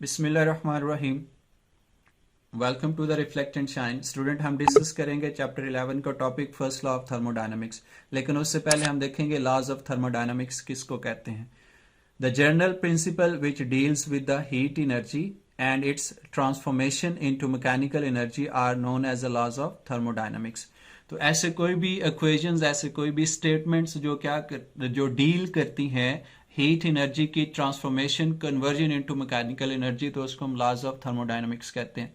बिस्मिल्लाहिर्रहमानिर्रहीम। Welcome to the reflect and shine. Student, हम discuss करेंगे चैप्टर 11 का topic first law of thermodynamics. लेकिन उससे पहले हम देखेंगे लॉज ऑफ थर्मोडायनामिक्स किसको कहते हैं। The general principle which deals with the heat energy and its transformation into mechanical energy are known as the laws of thermodynamics. तो ऐसे कोई भी इक्वेशंस, ऐसे कोई भी स्टेटमेंट्स जो डील करती हैं हीट एनर्जी की transformation, conversion into mechanical energy, तो उसको हम लॉज ऑफ थर्मोडायनामिक्स कहते हैं।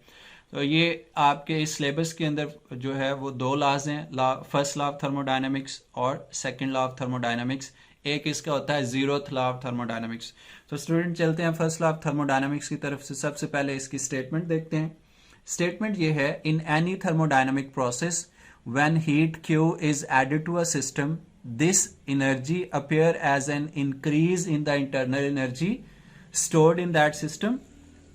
तो ये आपके इस सिलेबस के अंदर जो है वो दो लॉज हैं, फर्स्ट लॉ ऑफ थर्मोडायनामिक्स और सेकंड लॉ ऑफ थर्मोडायनामिक्स। एक इसका होता है जीरोथ लॉ ऑफ थर्मोडायनामिक्स। तो स्टूडेंट, चलते हैं फर्स्ट लॉ ऑफ थर्मोडायनामिक्स की तरफ से। सबसे पहले इसकी स्टेटमेंट देखते हैं। स्टेटमेंट ये है, in any thermodynamic process when heat Q is added to a system, this energy appear as an increase in the internal energy stored in that system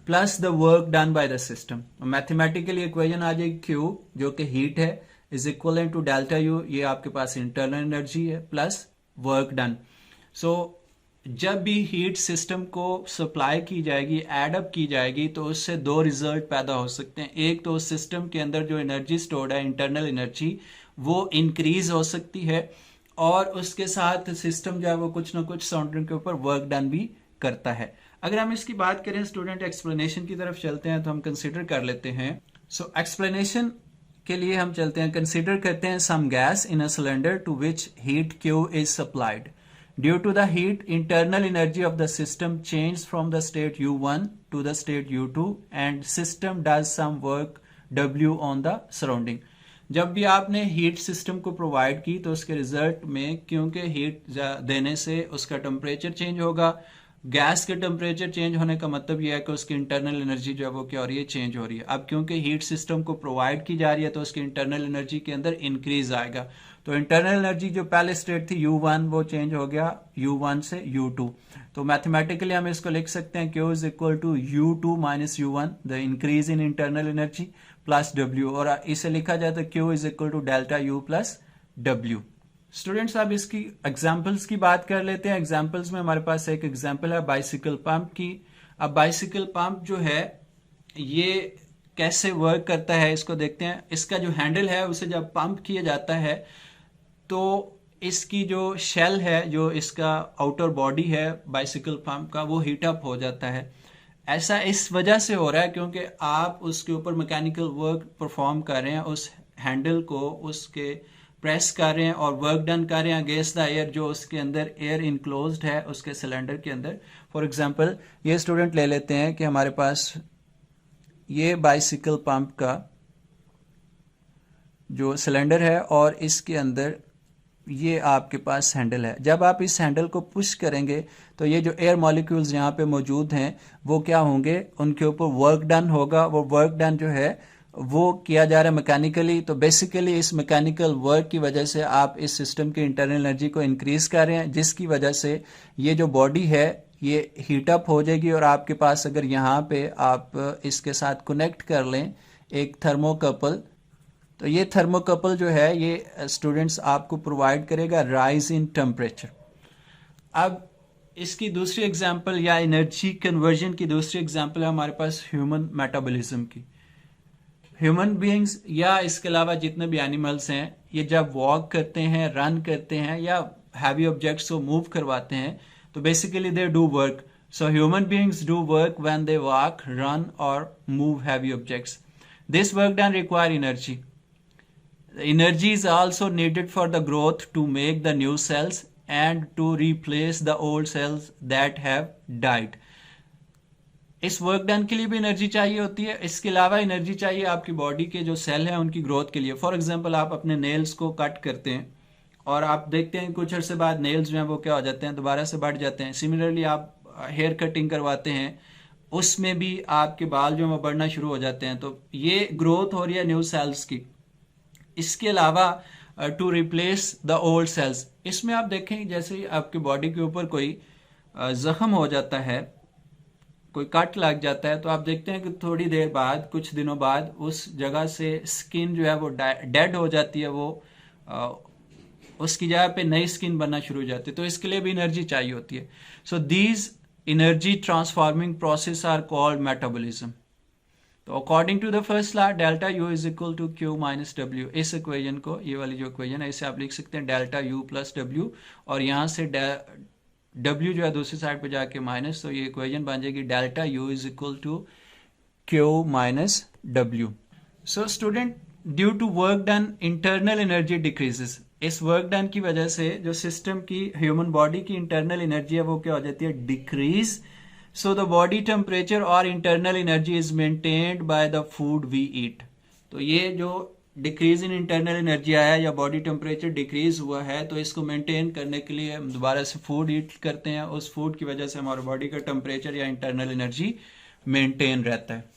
plus the work done by the system. Mathematically equation आ जाएगी Q जो कि heat है is equal to delta U, ये आपके पास internal energy है, plus work done. So जब भी हीट सिस्टम को सप्लाई की जाएगी, एडअप की जाएगी, तो उससे दो रिजल्ट पैदा हो सकते हैं। एक तो उस सिस्टम के अंदर जो एनर्जी स्टोर्ड है, इंटरनल एनर्जी, वो इंक्रीज हो सकती है, और उसके साथ सिस्टम जो है वो कुछ ना कुछ साउंडर के ऊपर वर्क डन भी करता है। अगर हम इसकी बात करें स्टूडेंट, एक्सप्लेनेशन की तरफ चलते हैं, तो हम कंसिडर कर लेते हैं। सो एक्सप्लेनेशन के लिए हम चलते हैं, कंसिडर करते हैं some gas in a cylinder to which heat Q is supplied. Due to the heat, internal energy of the system changes from the state U1 to the state U2 and system does some work W on the surrounding. जब भी आपने heat system को provide की तो उसके result में, क्योंकि heat देने से उसका टेम्परेचर चेंज होगा, गैस के टेम्परेचर चेंज होने का मतलब यह है कि उसकी इंटरनल एनर्जी जो है वो क्या हो रही है, चेंज हो रही है। अब क्योंकि हीट सिस्टम को प्रोवाइड की जा रही है तो उसकी इंटरनल एनर्जी के अंदर इंक्रीज आएगा। तो इंटरनल एनर्जी जो पहले स्टेट थी U1, वो चेंज हो गया U1 से U2। तो मैथमेटिकली हम इसको लिख सकते हैं Q is equal to U2 minus U1, the increase in internal energy, plus W, और इसे लिखा जाए तो Q is equal to delta U plus W। Students, अब इसकी एग्जाम्पल्स की बात कर लेते हैं। एग्जाम्पल्स में हमारे पास एक एग्जाम्पल है बाइसिकल पंप की। अब बाइसिकल पंप जो है ये कैसे वर्क करता है इसको देखते हैं। इसका जो हैंडल है उसे जब पंप किया जाता है तो इसकी जो शेल है, जो इसका आउटर बॉडी है बाइसिकल पंप का, वो हीट अप हो जाता है। ऐसा इस वजह से हो रहा है क्योंकि आप उसके ऊपर मैकेनिकल वर्क परफॉर्म कर रहे हैं, उस हैंडल को उसके प्रेस कर रहे हैं और वर्क डन कर रहे हैं अगेंस्ट द एयर, जो उसके अंदर एयर इनक्लोज्ड है उसके सिलेंडर के अंदर। फॉर एग्जांपल ये स्टूडेंट ले लेते हैं कि हमारे पास ये बाइसिकल पंप का जो सिलेंडर है और इसके अंदर ये आपके पास हैंडल है। जब आप इस हैंडल को पुश करेंगे तो ये जो एयर मॉलिक्यूल्स यहाँ पे मौजूद हैं वो क्या होंगे, उनके ऊपर वर्क डन होगा। वो वर्क डन जो है वो किया जा रहा है मैकेनिकली। तो बेसिकली इस मैकेनिकल वर्क की वजह से आप इस सिस्टम की इंटरनल एनर्जी को इंक्रीज कर रहे हैं, जिसकी वजह से ये जो बॉडी है ये हीटअप हो जाएगी। और आपके पास अगर यहाँ पे आप इसके साथ कनेक्ट कर लें एक थर्मोकपल, तो ये थर्मोकपल जो है ये स्टूडेंट्स आपको प्रोवाइड करेगा राइज इन टेम्परेचर। अब इसकी दूसरी एग्जांपल या एनर्जी कन्वर्जन की दूसरी एग्जांपल है हमारे पास ह्यूमन मेटाबॉलिज्म की। ह्यूमन बीइंग्स या इसके अलावा जितने भी एनिमल्स हैं, ये जब वॉक करते हैं, रन करते हैं या हैवी ऑब्जेक्ट्स को मूव करवाते हैं, तो basically they do work. So human beings do work when they walk, run और move heavy objects. This work done require energy. Energy is also needed for the growth to make the new cells and to replace the old cells that have died. इस work done के लिए भी energy चाहिए होती है। इसके अलावा energy चाहिए आपकी बॉडी के जो सेल हैं उनकी ग्रोथ के लिए। फॉर एग्जांपल आप अपने नेल्स को कट करते हैं और आप देखते हैं कुछ अर्से बाद नेल्स जो हैं वो क्या हो जाते हैं, दोबारा से बढ़ जाते हैं। सिमिलरली आप हेयर कटिंग करवाते हैं, उसमें भी आपके बाल जो है वो बढ़ना शुरू हो जाते हैं। तो ये ग्रोथ हो रही है न्यू सेल्स की। इसके अलावा to replace the old cells, इसमें आप देखें जैसे ही आपकी बॉडी के ऊपर कोई जख्म हो जाता है, कोई कट लग जाता है, तो आप देखते हैं कि थोड़ी देर बाद, कुछ दिनों बाद उस जगह से स्किन जो है वो डेड हो जाती है, वो उसकी जगह पे नई स्किन बनना शुरू हो जाती है। तो इसके लिए भी एनर्जी चाहिए होती है। So these energy transforming process are called metabolism. तो according to the first law delta U is equal to Q minus W, इस इक्वेशन को, ये वाली जो इक्वेशन है इसे आप लिख सकते हैं डेल्टा यू प्लस डब्ल्यू, और यहाँ से डब्ल्यू जो है दूसरी साइड पे जाके माइनस, तो ये इक्वेशन बन जाएगी delta U is equal to Q minus W. So student, due to work done internal energy decreases, इस वर्क डन की वजह से जो सिस्टम की, ह्यूमन बॉडी की इंटरनल एनर्जी है वो क्या हो जाती है, decrease. So the body temperature और internal energy is maintained by the food we eat. तो ये जो डिक्रीज इन इंटरनल एनर्जी आया या बॉडी टेम्परेचर डिक्रीज हुआ है, तो इसको मेंटेन करने के लिए हम दोबारा से फूड ईट करते हैं, उस फूड की वजह से हमारे बॉडी का टेम्परेचर या इंटरनल एनर्जी मेंटेन रहता है।